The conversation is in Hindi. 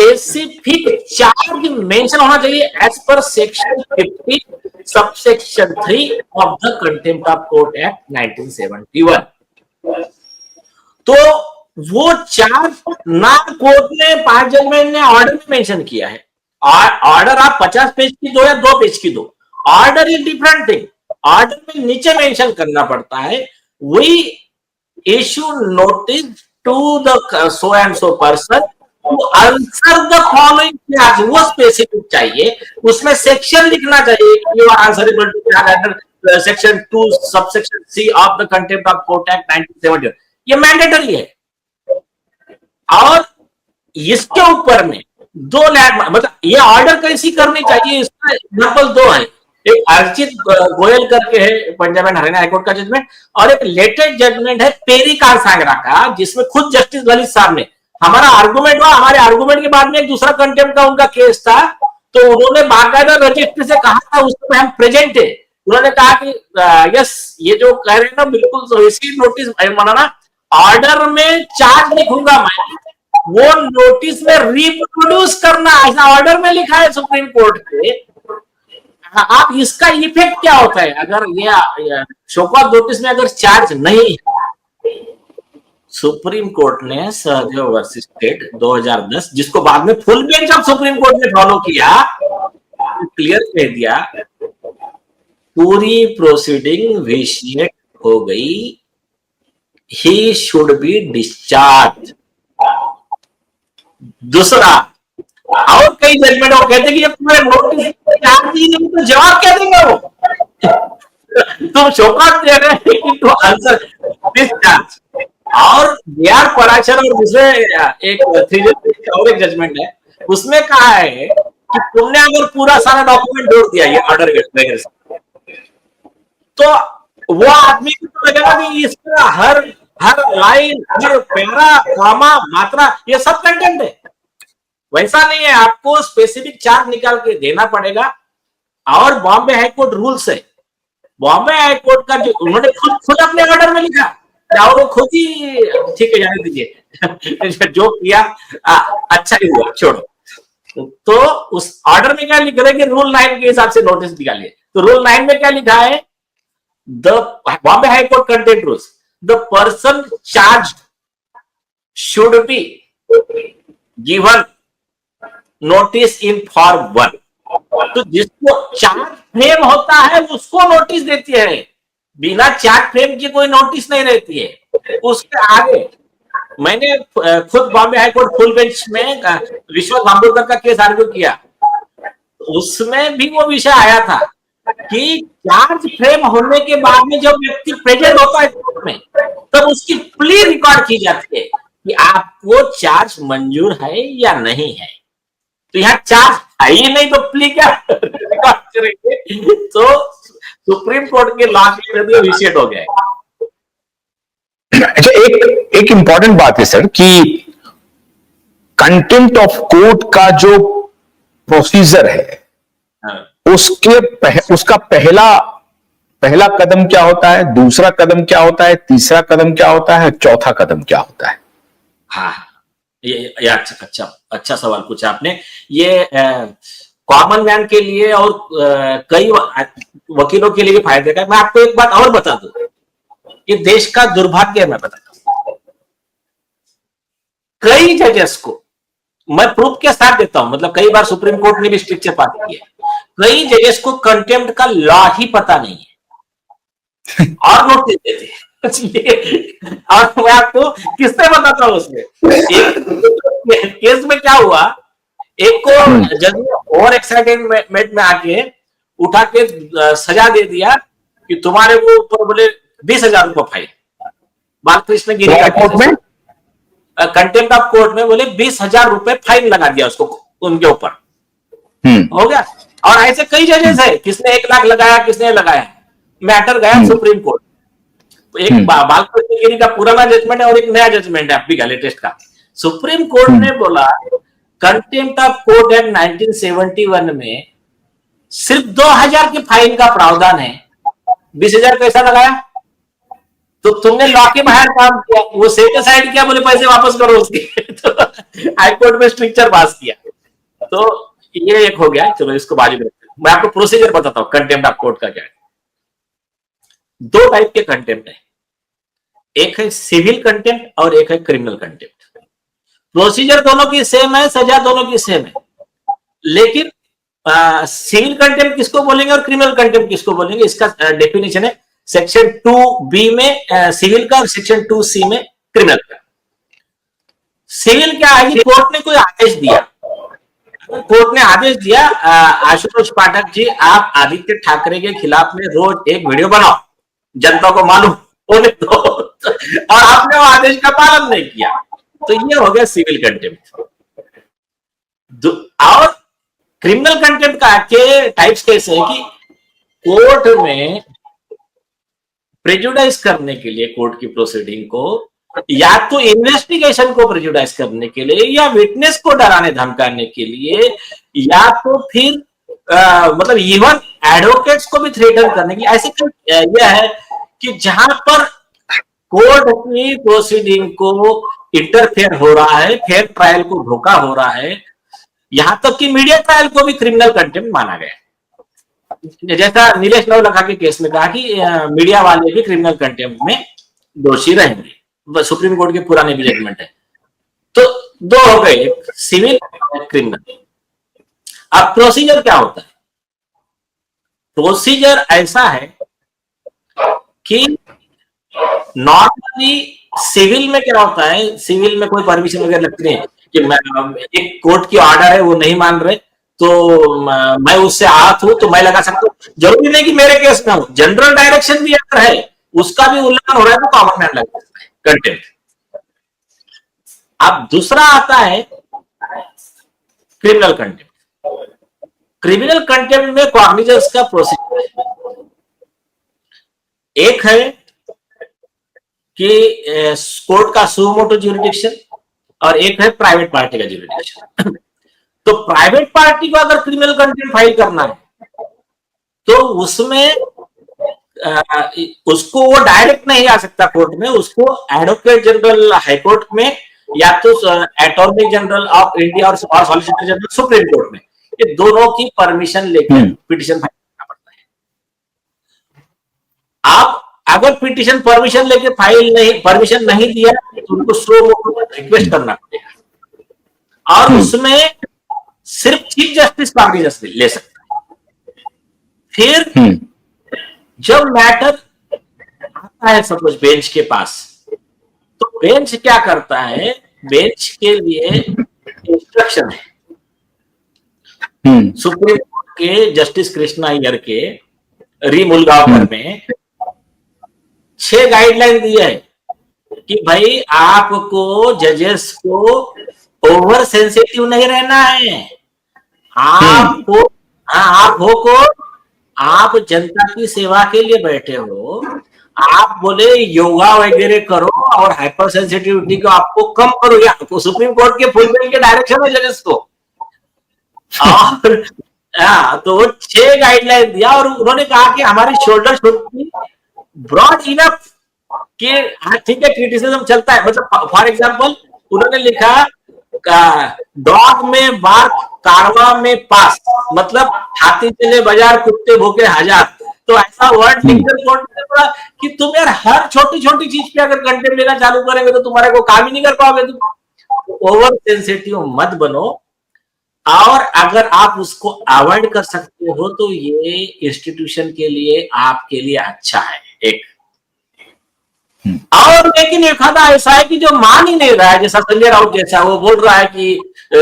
स्पेसिफिक चार्ज मेंशन होना चाहिए as per section 50 subsection 3 of the contempt of court act 1971। तो वो चार्ज ना कोर्ट ने 5 जजमेंट ने ऑर्डर में मेंशन किया है। ऑर्डर आप 50 पेज की दो या 2 पेज की दो, order is different thing. Order में नीचे मेंशन करना पड़ता है, we issue notice to the so and so person to answer the following charge. वो स्पेसिफिक चाहिए, उसमें सेक्शन लिखना चाहिए कि you are answerable to charge under section 2 subsection C of the contempt of court act 1970। ये मैंडेटरी है। और इसके ऊपर में 2 लैब, मतलब ये ऑर्डर कैसी करनी चाहिए, इसका एग्जाम्पल 2 है। एक अर्चित गोयल करके है पंजाब एंड हरियाणा हाईकोर्ट का जजमेंट, और एक लेटेस्ट जजमेंट है पेरी कांसागरा का, जिसमें खुद जस्टिस ललित साहब ने हमारा आर्गुमेंट हुआ, हमारे आर्गुमेंट के बाद में एक दूसरा कंटेम्प्ट का उनका केस था, तो उन्होंने बाकायदा रजिस्ट्री से कहा था, उसमें हम प्रेजेंट है। उन्होंने कहा कि यस, ये जो कह रहे हैं ना बिल्कुल इसी नोटिस बनाना, ऑर्डर में चार्ज लिखूंगा मैं, वो नोटिस में रिप्रोड्यूस करना, ऐसा ऑर्डर में लिखा है सुप्रीम कोर्ट के। आप इसका इफेक्ट क्या होता है अगर ये शोकॉज नोटिस में अगर चार्ज नहीं है? सुप्रीम कोर्ट ने सहदेव वर्सेस स्टेट 2010, जिसको बाद में full bench of supreme court ने फॉलो किया, क्लियर कह दिया पूरी प्रोसीडिंग विशिएट हो गई, ही शुड बी डिस्चार्ज। दूसरा, और कई जजमेंट वो कहते कि जब तुम्हारे नोटिस चार्ज ही नहीं तो जवाब क्या देंगे वो? तुम शोकॉज दे रहे हैं टू आंसर डिस्चार्ज। और बिहार पराशर और दूसरे एक 3 और एक जजमेंट है, उसमें कहा है कि तुमने अगर पूरा सारा डॉक्यूमेंट जोड़ दिया ये ऑर्डर वगैरह से, तो वो आदमी को तो लगेगा कि इसका हर लाइन, हर पैरा, कॉमा, मात्रा ये सब कंटेंट है। वैसा नहीं है, आपको स्पेसिफिक चार्ज निकाल के देना पड़ेगा। और बॉम्बे हाईकोर्ट रूल्स है, बॉम्बे हाईकोर्ट का जो उन्होंने खुद अपने ऑर्डर में लिखा, और वो खुद ही, ठीक है जाने दीजिए जो किया अच्छा ही हुआ, छोड़ो। तो उस ऑर्डर में क्या लिख रहे कि रूल 9 के हिसाब से नोटिस निकालिए। तो रूल 9 में क्या लिखा है? The Bombay high court content rules, the person charge should be given notice in form 1। तो जिसको चार्ज फ्रेम होता है उसको नोटिस देती है, बिना चार्ज फ्रेम की कोई नोटिस नहीं रहती है। उसके आगे मैंने खुद बॉम्बे हाईकोर्ट फुल बेंच में विश्वास भांबुरकर का केस आर्ग्यू किया, उसमें भी वो विषय आया था कि चार्ज फ्रेम होने के बाद में जब व्यक्ति प्रेजेंट होता है कोर्ट में, तब उसकी प्ली रिकॉर्ड की जाती है कि आपको चार्ज मंजूर है या नहीं है। तो यहाँ चार्ज है ही नहीं, तो प्ली क्या रिकॉर्ड करेंगे? तो सुप्रीम कोर्ट के लॉ के विषय हो गया। अच्छा, एक इंपॉर्टेंट बात है सर कि कंटेम्प्ट ऑफ कोर्ट का जो प्रोसीजर है, उसका पहला कदम क्या होता है, दूसरा कदम क्या होता है, तीसरा कदम क्या होता है, चौथा कदम क्या होता है? हाँ, ये अच्छा सवाल पूछा आपने। ये कॉमन मैन के लिए और कई वकीलों के लिए भी फायदे का। मैं आपको एक बात और बता दूं, ये देश का दुर्भाग्य है। मैं बताता हूं, कई जजेस को मैं प्रूफ के साथ देता हूं, मतलब कई बार सुप्रीम कोर्ट ने भी स्ट्रिक्चर पास किया है, कई जजेस को कंटेम्प्ट का लॉ ही पता नहीं है और नोटिस देते हैं। और मैं आपको किससे बताता हूं, उसमें एक केस में क्या हुआ, एक को जज ने ओवर एक्साइटमेंट में आके उठा के सजा दे दिया कि तुम्हारे को ऊपर बोले 20,000 रुपये फाइन। बालकृष्ण गिरी का कोर्ट में कंटेम्प्ट ऑफ कोर्ट में बोले 20,000 रुपये फाइन लगा दिया उसको, उनके ऊपर हो गया। और ऐसे कई जजेस है, किसने 1 लाख लगाया, किसने लगाया, मैटर गया सुप्रीम कोर्ट। एक बालकृष्ण गिरी का पुराना जजमेंट है और एक नया जजमेंट है अभी का लेटेस्ट का। सुप्रीम कोर्ट ने बोला कंटेम्प्ट ऑफ कोर्ट एक्ट 1971 में सिर्फ 2,000 के फाइन का प्रावधान है, 20,000 कैसा लगाया? तो तुमने लॉ के बाहर काम किया, वो सेट असाइड किया, बोले पैसे वापस करो उसके तो हाईकोर्ट में स्ट्रिक्चर पास किया। तो ये एक हो गया, चलो इसको बाजू में रखते हैं। मैं आपको प्रोसीजर बताता हूँ कंटेम्प्ट ऑफ कोर्ट का क्या है। दो टाइप के कंटेम्प्ट है, एक है सिविल कंटेम्प्ट और एक है क्रिमिनल कंटेम्प्ट। प्रोसीजर दोनों की सेम है, सजा दोनों की सेम है, लेकिन सिविल कंटेम्प्ट किसको बोलेंगे और क्रिमिनल कंटेम्प्ट किसको बोलेंगे, इसका डेफिनेशन है सेक्शन 2B में सिविल का और सेक्शन 2C में क्रिमिनल का। सिविल क्या है कि कोर्ट ने कोई आदेश दिया, कोर्ट ने आदेश दिया आशुतोष पाठक जी आप आदित्य ठाकरे के खिलाफ में रोज एक वीडियो बनाओ, जनता को मालूम होने दो, और आपने वो आदेश का पालन नहीं किया, तो ये हो गया सिविल कंटेम्प्ट। और क्रिमिनल कंटेम्प्ट का के टाइप्स कैसे है कि कोर्ट में प्रेजुडाइज करने के लिए, कोर्ट की प्रोसीडिंग को या तो इन्वेस्टिगेशन को प्रेजुडाइज करने के लिए, या विटनेस को डराने धमकाने के लिए, या तो फिर मतलब इवन एडवोकेट्स को भी थ्रेटन करने के लिए, ऐसे यह है कि जहां पर कोर्ट की प्रोसीडिंग को इंटरफेयर हो रहा है, फेयर ट्रायल को धोखा हो रहा है, यहां तक कि मीडिया ट्रायल को भी क्रिमिनल कंटेम्प्ट माना गया। जैसा नीलेश नवलखा के केस में कहा कि मीडिया वाले भी क्रिमिनल कंटेम्प्ट में दोषी रहेंगे, सुप्रीम कोर्ट के पुराने भी जजमेंट है। तो दो हो गए, सिविल और क्रिमिनल। अब प्रोसीजर क्या होता है? प्रोसीजर ऐसा है कि नॉर्मली सिविल में क्या होता है, सिविल में कोई परमिशन वगैरह लगती नहीं है कि मैं एक कोर्ट की ऑर्डर है वो नहीं मान रहे तो मैं उससे आहत हूं तो मैं लगा सकता हूं, जरूरी नहीं कि मेरे केस में हो, जनरल डायरेक्शन भी अगर है उसका भी उल्लंघन हो रहा है तो कॉमन मैन लग सकता है कंटेम्प्ट। अब दूसरा आता है क्रिमिनल कंटेम्प्ट। क्रिमिनल कंटेम्प्ट में कॉग्निजेंस का प्रोसीजर है, एक है कि कोर्ट का सुमोटो ज्यूरिडिक्शन और एक है प्राइवेट पार्टी का ज्यूरिडिक्शन। तो प्राइवेट पार्टी को अगर क्रिमिनल कंटेम्प्ट फाइल करना है तो उसमें उसको वो डायरेक्ट नहीं आ सकता कोर्ट में, उसको एडवोकेट जनरल हाईकोर्ट में या तो अटॉर्नी जनरल ऑफ इंडिया और सॉलिसिटर जनरल सुप्रीम कोर्ट में, ये दोनों की परमिशन लेकर पिटीशन फाइल करना पड़ता है। आप अगर पिटीशन परमिशन लेके परमिशन नहीं दिया तो उनको सो रिक्वेस्ट करना पड़ेगा, और उसमें सिर्फ चीफ जस्टिस कॉग्निजेंस ले सकता है। फिर जब मैटर आता है सपोज बेंच के पास, तो बेंच क्या करता है, बेंच के लिए इंस्ट्रक्शन है सुप्रीम कोर्ट के जस्टिस कृष्णा अय्यर के री मुलगांवकर में 6 गाइडलाइन दिए है कि भाई आपको जजेस को ओवर सेंसिटिव नहीं रहना है, आपको आप जनता की सेवा के लिए बैठे हो, आप बोले योगा वगैरह करो और हाइपर सेंसिटिविटी को आपको कम करो, या सुप्रीम कोर्ट के फुल बेंच के डायरेक्शन है जजेस को। और तो वो 6 गाइडलाइन दिया और उन्होंने कहा कि हमारी shoulder should be broad enough कि ठीक है क्रिटिसिज्म चलता है, मतलब फॉर एग्जांपल उन्होंने लिखा डॉग में बार कारवा में पास, मतलब हाथी चले बाजार कुत्ते भूखे हजार। तो ऐसा वर्ड लिखकर कोर्ट ने बोला कि तुम यार हर छोटी छोटी चीज पे अगर कंटेम्प्ट लेना चालू करेंगे तो तुम्हारे को काम ही नहीं कर पाओगे, तुम ओवर सेंसिटिव मत बनो, और अगर आप उसको अवॉइड कर सकते हो तो ये इंस्टीट्यूशन के लिए आपके लिए अच्छा है एक। और लेकिन एक आधा ऐसा है कि जो मान ही नहीं रहा है, जैसा संजय राउत जैसा, वो बोल रहा है कि